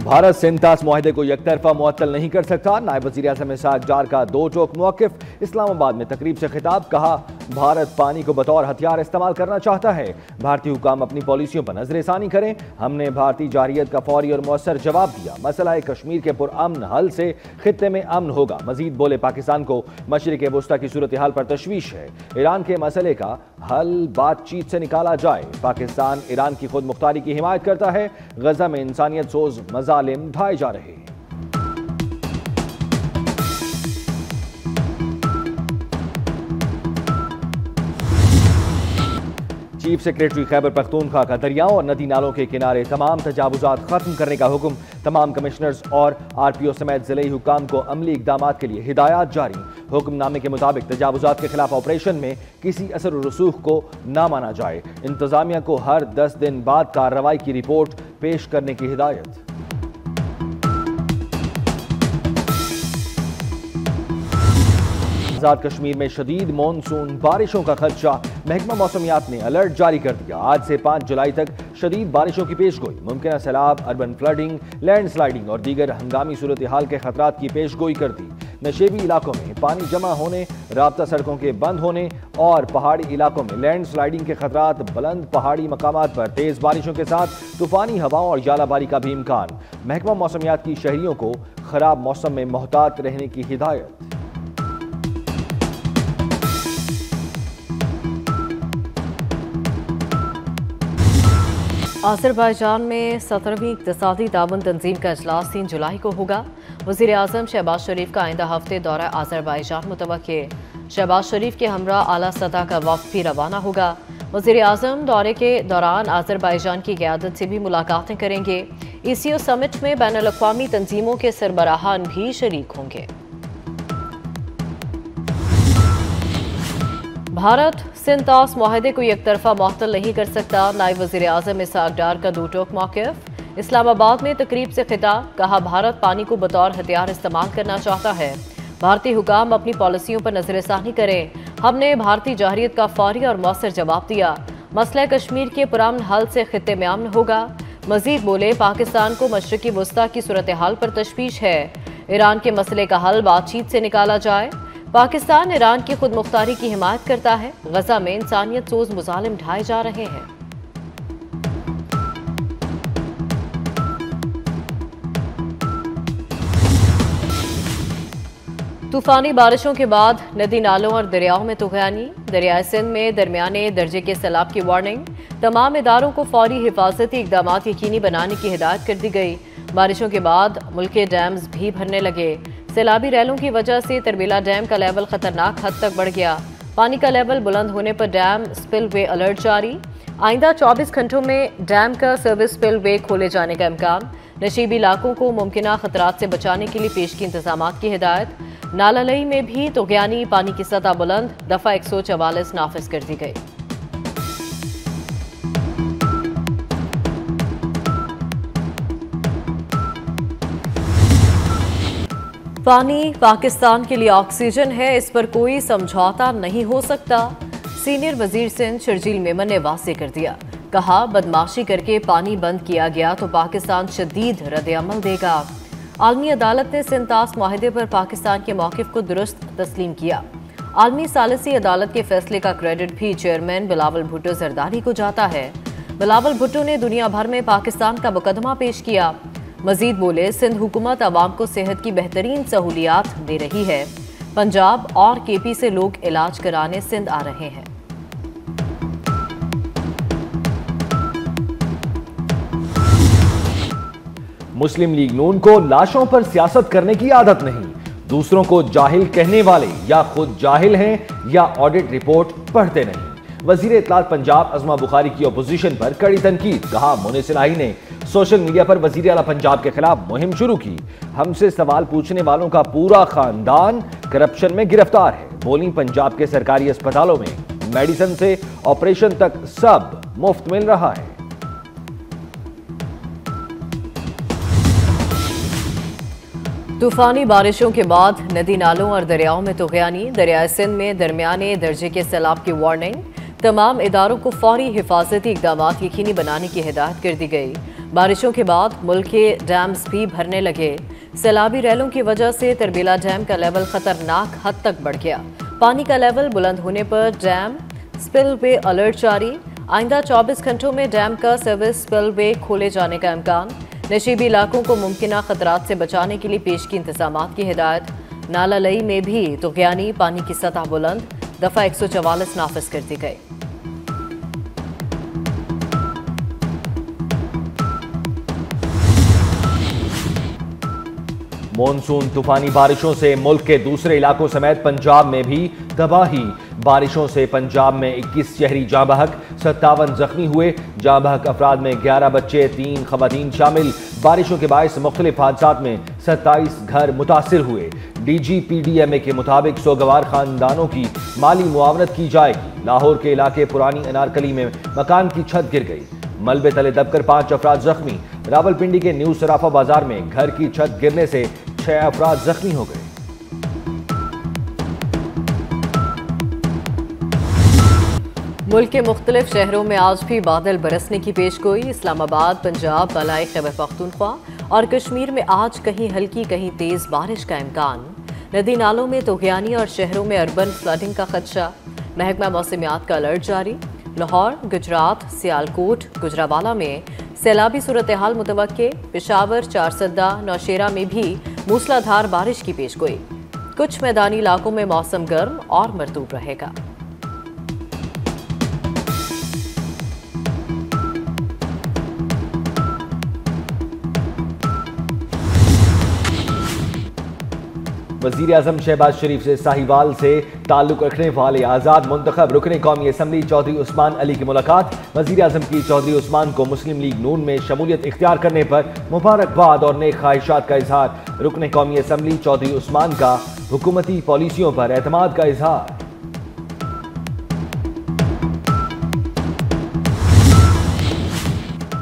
भारत सिंतास मुआहदे को यकतरफा मुअत्तल नहीं कर सकता। नायब वज़ीर आज़म इसहाक डार का दो टोक मौक़िफ़। इस्लामाबाद में तकरीब से खिताब, कहा भारत पानी को बतौर हथियार इस्तेमाल करना चाहता है। भारतीय हुकाम अपनी पॉलिसियों पर नजरसानी करें। हमने भारतीय जारियत का फौरी और मौसर जवाब दिया। मसला कश्मीर के पुरअमन हल से खित्ते में अमन होगा। मजीद बोले, पाकिस्तान को मशरिक़ वुस्ता की सूरत हाल पर तशवीश है। ईरान के मसले का हल बातचीत से निकाला जाए। पाकिस्तान ईरान की खुद मुख्तारी की हिमायत करता है। गजा में इंसानियत सोज मजालिम ढाए जा रहे हैं। चीफ सेक्रेटरी खैबर पख्तूनख्वा का दरियाओं और नदी नालों के किनारे तमाम तजावुजात खत्म करने का हुक्म। तमाम कमिश्नर्स और RPO समेत जिले हुकाम को अमली इकदाम के लिए हिदायत जारी। हुक्मनामे के मुताबिक तजावुजात के खिलाफ ऑपरेशन में किसी असर और रसूख को ना माना जाए। इंतजामिया को हर 10 दिन बाद कार्रवाई की रिपोर्ट पेश करने की हिदायत। आजाद कश्मीर में शदीद मॉनसून बारिशों का खदशा। महकमा मौसमियात ने अलर्ट जारी कर दिया। आज से 5 जुलाई तक शदीद बारिशों की पेशगोई। मुमकिन सैलाब, अर्बन फ्लडिंग, लैंड स्लाइडिंग और दीगर हंगामी सूरत हाल के खतरात की पेशगोई कर दी। नशेबी इलाकों में पानी जमा होने, राब्ता सड़कों के बंद होने और पहाड़ी इलाकों में लैंड स्लाइडिंग के खतरात। बुलंद पहाड़ी मकामात पर तेज बारिशों के साथ तूफानी हवाओं और यालाबारी का भी इम्कान। महकमा मौसमियात की शहरियों को खराब मौसम में मोहतात रहने की हिदायत। आज़रबाईजान में 17वीं इक़्तिसादी ताउन तंजीम का इजलास 3 जुलाई को होगा। वज़ीर आज़म शहबाज शरीफ का आइंदा हफ्ते दौरा आज़रबाईजान मुतवक्के। शहबाज शरीफ के हमरा आला सतह का वफ़द भी रवाना होगा। वज़ीर आज़म दौरे के दौरान आज़रबाईजान की क़यादत से भी मुलाकातें करेंगे। ECO समिट में बैनुल-अक़वामी तंजीमों के सरबराहान भी शरीक होंगे। भारत सिंतास मुआहदे को एकतरफा मुअत्तल नहीं कर सकता। नायब वज़ीर आज़म इसहाक डार का दो टोक मौक़िफ़। इस्लामाबाद में तकरीब से खिताब, कहा भारत पानी को बतौर हथियार इस्तेमाल करना चाहता है। भारतीय हुकाम अपनी पॉलिसियों पर नजरसानी करें। हमने भारतीय जारियत का फौरी और मौसर जवाब दिया। मसला कश्मीर के पुरअमन हल से खित्ते में अमन होगा। मजीद बोले, पाकिस्तान को मशरिक़ी वुस्ता की सूरत हाल पर तशवीश है। ईरान के मसले का हल बातचीत से निकाला जाए। पाकिस्तान ईरान की खुद मुख्तारी की हिमायत करता है। गजा में इंसानियत सोज मुजालिम ढाए जा रहे हैं। तूफानी बारिशों के बाद नदी नालों और दरियाओं में तुग़यानी। दरियाए सिंध में दरमियाने दर्जे के सैलाब की वार्निंग। तमाम इदारों को फौरी हिफाजती इक़दाम यकीनी बनाने की हिदायत कर दी गई। बारिशों के बाद मुल्क के डैम्स भी भरने लगे। सैलाबी रैलों की वजह से तरबीला डैम का लेवल खतरनाक हद तक बढ़ गया। पानी का लेवल बुलंद होने पर डैम स्पिलवे अलर्ट जारी। आइंदा 24 घंटों में डैम का सर्विस स्पिलवे खोले जाने का इम्कान। नशीबी इलाकों को मुमकिन खतरात से बचाने के लिए पेश की इंतजाम की हिदायत। नालालई में भी तुग़यानी, पानी की सतह बुलंद। दफ़ा 144 नाफिज कर दी गई। पानी पाकिस्तान के लिए ऑक्सीजन है, इस पर कोई समझौता नहीं हो सकता। सीनियर वजीर सिंध शर्जील मेमन ने वाज़े कर दिया। कहा, बदमाशी करके पानी बंद किया गया तो पाकिस्तान शदीद रद्द-ए-अमल देगा। आलमी अदालत ने सिंतास मुआहदे पर पाकिस्तान के मौक़िफ़ को दुरुस्त तस्लीम किया। आलमी सालिसी अदालत के फैसले का क्रेडिट भी चेयरमैन बिलावल भुट्टो जरदारी को जाता है। बिलावल भुट्टो ने दुनिया भर में पाकिस्तान का मुकदमा पेश किया। मजीद बोले, सिंध हुकूमत अवाम को सेहत की बेहतरीन सहूलियात दे रही है। पंजाब और KP से लोग इलाज कराने सिंध आ रहे हैं। मुस्लिम लीग नून को लाशों पर सियासत करने की आदत नहीं। दूसरों को जाहिल कहने वाले या खुद जाहिल हैं या ऑडिट रिपोर्ट पढ़ते नहीं। वजीर इत्तलात पंजाब अज़मा बुखारी की अपोजिशन पर कड़ी तनकीद। कहा, मोनिस इलाही ने सोशल मीडिया पर वजीर आला पंजाब के खिलाफ मुहिम शुरू की। हमसे सवाल पूछने वालों का पूरा खानदान करप्शन में गिरफ्तार है। बोली, पंजाब के सरकारी अस्पतालों में मेडिसिन से ऑपरेशन तक सब मुफ्त मिल रहा है। तूफानी बारिशों के बाद नदी नालों और दरियाओं में तुग़यानी। दरियाए सिंध में दरमियाने दर्जे के सैलाब की वार्निंग। तमाम इदारों को फौरी हिफाजती इक़दाम यकीनी बनाने की हिदायत कर दी गई। बारिशों के बाद मुल्क के डैम्स भी भरने लगे। सैलाबी रैलों की वजह से तरबेला डैम का लेवल खतरनाक हद तक बढ़ गया। पानी का लेवल बुलंद होने पर डैम स्पिलवे अलर्ट जारी। आइंदा 24 घंटों में डैम का सर्विस स्पिलवे खोले जाने का इम्कान। नशीबी इलाकों को मुमकिन खतरात से बचाने के लिए पेश की इंतजामात की हिदायत। नाला लई में भी तुग़यानी पानी की सतह बुलंद, दफ़ा 144 नाफिज कर दी गई। मॉनसून तूफानी बारिशों से मुल्क के दूसरे इलाकों समेत पंजाब में भी तबाही। बारिशों से पंजाब में 21 शहरी जाँ बहक, 57 जख्मी हुए। जाँ बहक अफराद में 11 बच्चे, 3 खवातीन शामिल। बारिशों के बायस मुख्तलिफ हादसात में 27 घर मुतासिर हुए। DGPDMA के मुताबिक सोगवार खानदानों की माली मुआवनत की जाएगी। लाहौर के इलाके पुरानी अनारकली में मकान की छत गिर गई, मलबे तले दबकर 5 अफराद जख्मी। रावलपिंडी के न्यू सराफा बाजार में घर की छत गिरने से 6 अफराद जख्मी हो गए। मुल्क के मुख्तलिफ शहरों में आज भी बादल बरसने की पेशगोई। इस्लामाबाद, पंजाब, बलाई खैबर पख्तूनख्वा और कश्मीर में आज कहीं हल्की कहीं तेज बारिश का इम्कान। नदी नालों में तुग़यानी और शहरों में अर्बन फ्लडिंग का खदशा। महकमा मौसमियात का अलर्ट जारी। लाहौर, गुजरात, सियालकोट, गुजरावाला में सैलाबी सूरत हाल मुतवक्के। पेशावर, चारसद्दा, नौशेरा में भी मूसलाधार बारिश की पेशगोई। कुछ मैदानी इलाकों में मौसम गर्म और मरतूब रहेगा। वज़ीर आज़म शहबाज शरीफ से साहिवाल से ताल्लुक रखने वाले आज़ाद मुंतखब रुकन कौमी असम्बली चौधरी उस्मान अली की मुलाकात। वज़ीर आज़म की चौधरी उस्मान को मुस्लिम लीग नून में शमूलियत इख्तियार करने पर मुबारकबाद और नेक ख्वाहिशात का इजहार। रुकन कौमी असम्बली चौधरी उस्मान का हुकूमती पॉलिसियों पर एतमाद का इजहार।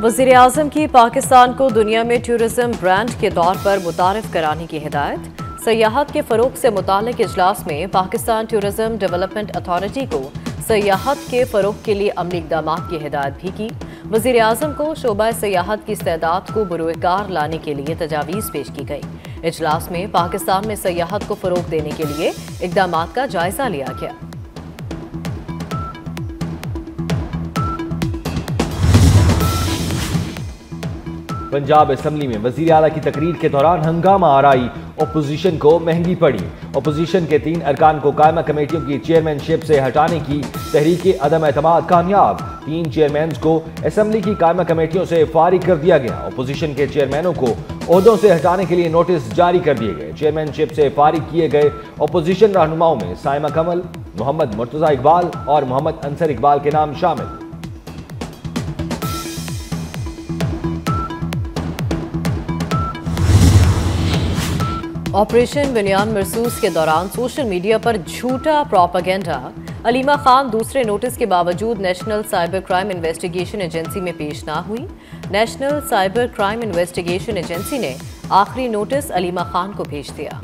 वज़ीर आज़म की पाकिस्तान को दुनिया में टूरिज्म ब्रांड के तौर पर मुतारिफ कराने की हिदायत। सयाहत के फ़रोग़ से मुताल्लिक़ इजलास में पाकिस्तान टूरिज्म डेवलपमेंट अथॉरिटी को सयाहत के फ़रोग़ के लिए अमली इक़दामात की हिदायत भी की। वज़ीर आज़म को शोबा सयाहत की इस्तेदाद को बुरुकार लाने के लिए तजावीज़ पेश की गई। इजलास में पाकिस्तान में सयाहत को फ़रोग़ देने के लिए इक़दामात का जायज़ा लिया गया। पंजाब असम्बली में वज़ीर आला की तकरीर के दौरान हंगामा आराई, अपोजिशन को महंगी पड़ी। अपोजिशन के 3 अरकान को कायमा कमेटियों की चेयरमैनशिप से हटाने की तहरीक अदम एतमाद कामयाब। 3 चेयरमैन को असम्बली की कायमा कमेटियों से फारिग कर दिया गया। अपोजिशन के चेयरमैनों को ओहदों से हटाने के लिए नोटिस जारी कर दिए गए। चेयरमैनशिप से फारिग किए गए अपोजिशन रहनुमाओं में साइमा कमल, मोहम्मद मुर्तज़ा इकबाल और मोहम्मद अंसर इकबाल के नाम शामिल। ऑपरेशन बुनियान मरसूस के दौरान सोशल मीडिया पर झूठा प्रोपेगेंडा। अलीमा खान दूसरे नोटिस के बावजूद national cyber crime investigation agency में पेश ना हुई। National cyber crime investigation agency ने आखिरी नोटिस अलीमा खान को भेज दिया।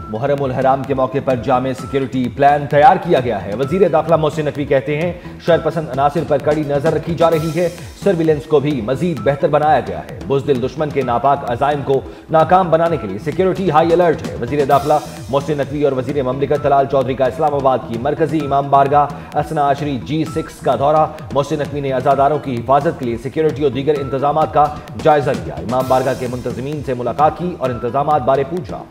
मुहर्रम उल हराम के मौके पर जामे सिक्योरिटी प्लान तैयार किया गया है। वजीर दाखिला मोहसिन नकवी कहते हैं शरपसंद अनासिर पर कड़ी नजर रखी जा रही है। सर्विलेंस को भी मजीद बेहतर बनाया गया है। बुज़दिल दुश्मन के नापाक अज़ाइम को नाकाम बनाने के लिए सिक्योरिटी हाई अलर्ट है। वजीर दाखिला मोहसिन नकवी और वजीर ममलिकत तलाल चौधरी का इस्लामाबाद की मरकजी इमाम बारगाह असना आशरी G6 का दौरा। मोहसिन नकवी ने अज़ादारों की हिफाजत के लिए सिक्योरिटी और दीगर इंतजाम का जायजा लिया। इमाम बारगाह के मुंतज़मीन से मुलाकात की और इंतजाम बारे पूछा।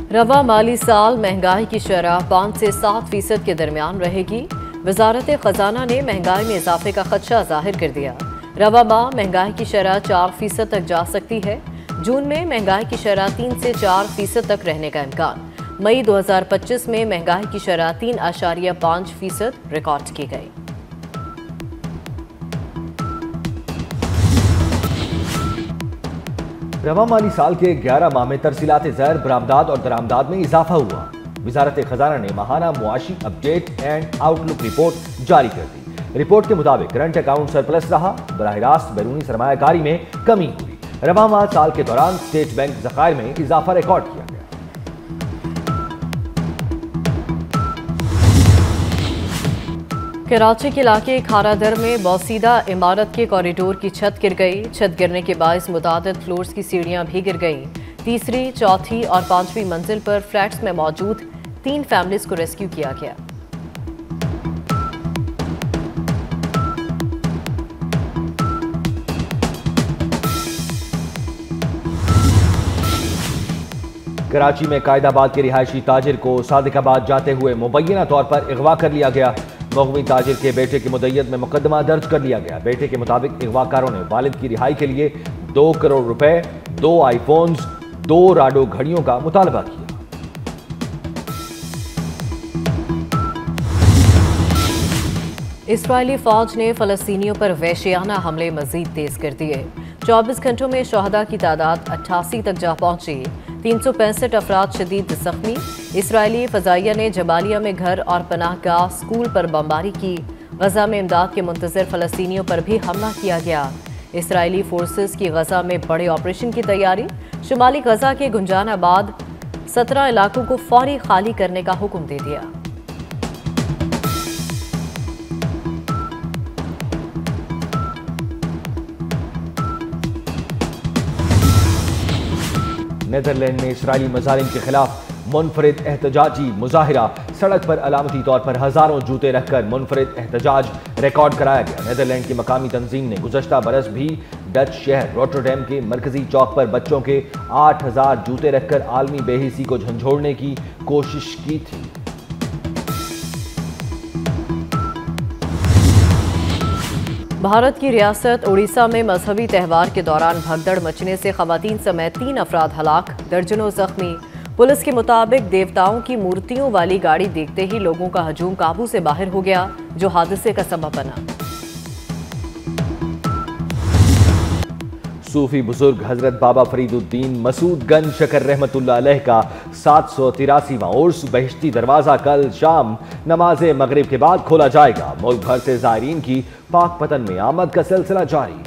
रवा माली साल महंगाई की शरह 5 से 7% के दरमियान रहेगी। वजारत खजाना ने महंगाई में इजाफे का खदशा जाहिर कर दिया। रवा माह महंगाई की शरह 4% तक जा सकती है। जून में महंगाई की शरह 3 से 4% तक रहने का इम्कान। मई 2025 में महंगाई की शरह 3.5% रिकॉर्ड की गई। रवा माली साल के 11 माह में तरसीलात ज़र, बरामदात और दरामदात में इजाफा हुआ। वजारत खजाना ने माहाना मुआशी अपडेट एंड आउटलुक रिपोर्ट जारी कर दी। रिपोर्ट के मुताबिक करंट अकाउंट सरप्लस रहा, बराह रास्त बैरूनी सरमायाकारी में कमी हुई। रवां माह साल के दौरान स्टेट बैंक ज़खायर में इजाफा रिकॉर्ड किया गया। कराची के इलाके खारादर में बौसीदा इमारत के कॉरिडोर की छत गिर गई। छत गिरने के बायस मुतादिद फ्लोर्स की सीढ़ियां भी गिर गईं। तीसरी, चौथी और पांचवी मंजिल पर फ्लैट्स में मौजूद 3 फैमिलीज को रेस्क्यू किया गया। कराची में कायदाबाद के रिहायशी ताजिर को सादिकाबाद जाते हुए मुबैना तौर पर अगवा कर लिया गया। मगवी ताजिर के बेटे की मुद्दत में मुकदमा दर्ज कर लिया गया। बेटे के मुताबिक अगवाकारों ने वालिद की रिहाई के लिए 2 करोड़ रुपए, 2 आईफोन्स, 2 राडो घड़ियों का मुतालबा किया। इस्राएली फौज ने फलस्तीनियों पर वहशियाना हमले मजीद तेज कर दिए। 24 घंटों में शहदा की तादाद 88 तक जा पहुंची। 365 अफराद शदीद जख्मी। इस्राएली फजाइया ने जबालिया में घर और पनाहगाह स्कूल पर बमबारी की। गजा में इमदाद के मुंतजर फलस्तीनियों पर भी हमला किया गया। इस्राएली फोर्सेस की गजा में बड़े ऑपरेशन की तैयारी। शुमाली गजा के गुंजानाबाद 17 इलाकों को फौरी खाली करने का हुक्म दे दिया। नेदरलैंड में इस्राएली मजालिम के खिलाफ मुनफरिद एहतजाजी मुजाहिरा। सड़क पर अलामती तौर पर हजारों जूते रखकर मुनफरिद एहतजाज रिकॉर्ड कराया गया। नेदरलैंड की मकामी तंजीम ने गुज़श्ता बरस भी डच शहर रोटरडैम के मरकजी चौक पर बच्चों के 8000 जूते रखकर आलमी बेहिसी को झंझोड़ने की कोशिश की थी। भारत की रियासत उड़ीसा में मजहबी त्यौहार के दौरान भगदड़ मचने से खवातीन समेत 3 अफराद हलाक, दर्जनों जख्मी। पुलिस के मुताबिक देवताओं की मूर्तियों वाली गाड़ी देखते ही लोगों का हजूम काबू से बाहर हो गया, जो हादसे का सबब बना। सूफी बुजुर्ग हजरत बाबा फरीदुद्दीन मसूदगंज शकर रहमतुल्लाह अलैह का 783वां उर्स बहिश्ती दरवाजा कल शाम नमाज मगरिब के बाद खोला जाएगा। मुल्क भर से ज़ायरीन की पाक पतन में आमद का सिलसिला जारी।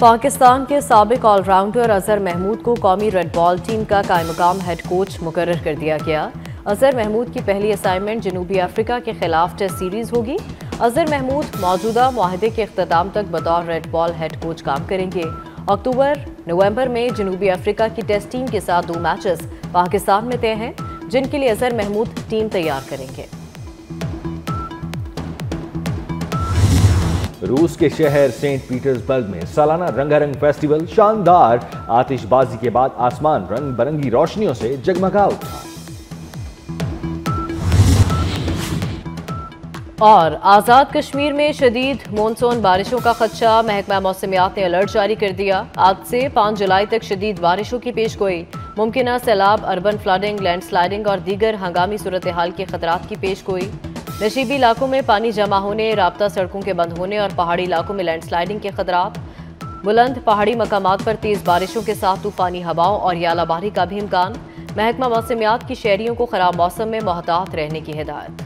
पाकिस्तान के साबिक ऑलराउंडर अजहर महमूद को कौमी रेड बॉल टीम का कायम हेड कोच मुकर्रर कर दिया गया। अजहर महमूद की पहली असाइनमेंट जनूबी अफ्रीका के खिलाफ टेस्ट सीरीज होगी। अजहर महमूद मौजूदा मुआहदे के इख्तिताम तक बतौर रेड बॉल हेड कोच काम करेंगे। अक्टूबर नवंबर में जनूबी अफ्रीका की टेस्ट टीम के साथ 2 मैचेस पाकिस्तान में तय हैं, जिनके लिए अजहर महमूद टीम तैयार करेंगे। रूस के शहर सेंट पीटर्सबर्ग में सालाना रंगारंग फेस्टिवल शानदार आतिशबाजी के बाद आसमान रंग बिरंगी रोशनियों से जगमगा उठा। और आज़ाद कश्मीर में शदीद मानसून बारिशों का खदशा। महकमा मौसमियात ने अलर्ट जारी कर दिया। आज से 5 जुलाई तक शदीद बारिशों की पेशगोई। मुमकिन सैलाब, अर्बन फ्लडिंग, लैंडस्लाइडिंग और दीगर हंगामी सूरत हाल के खतरात की पेशगोई। नशीबी इलाकों में पानी जमा होने, राब्ता सड़कों के बंद होने और पहाड़ी इलाकों में लैंडस्लाइडिंग के खतरात। बुलंद पहाड़ी मकामात पर तेज बारिशों के साथ तूफानी हवाओं और यालाबारी का भी इम्कान। महकमा मौसमियात की शहरियों को खराब मौसम में मोहतात रहने की हिदायत।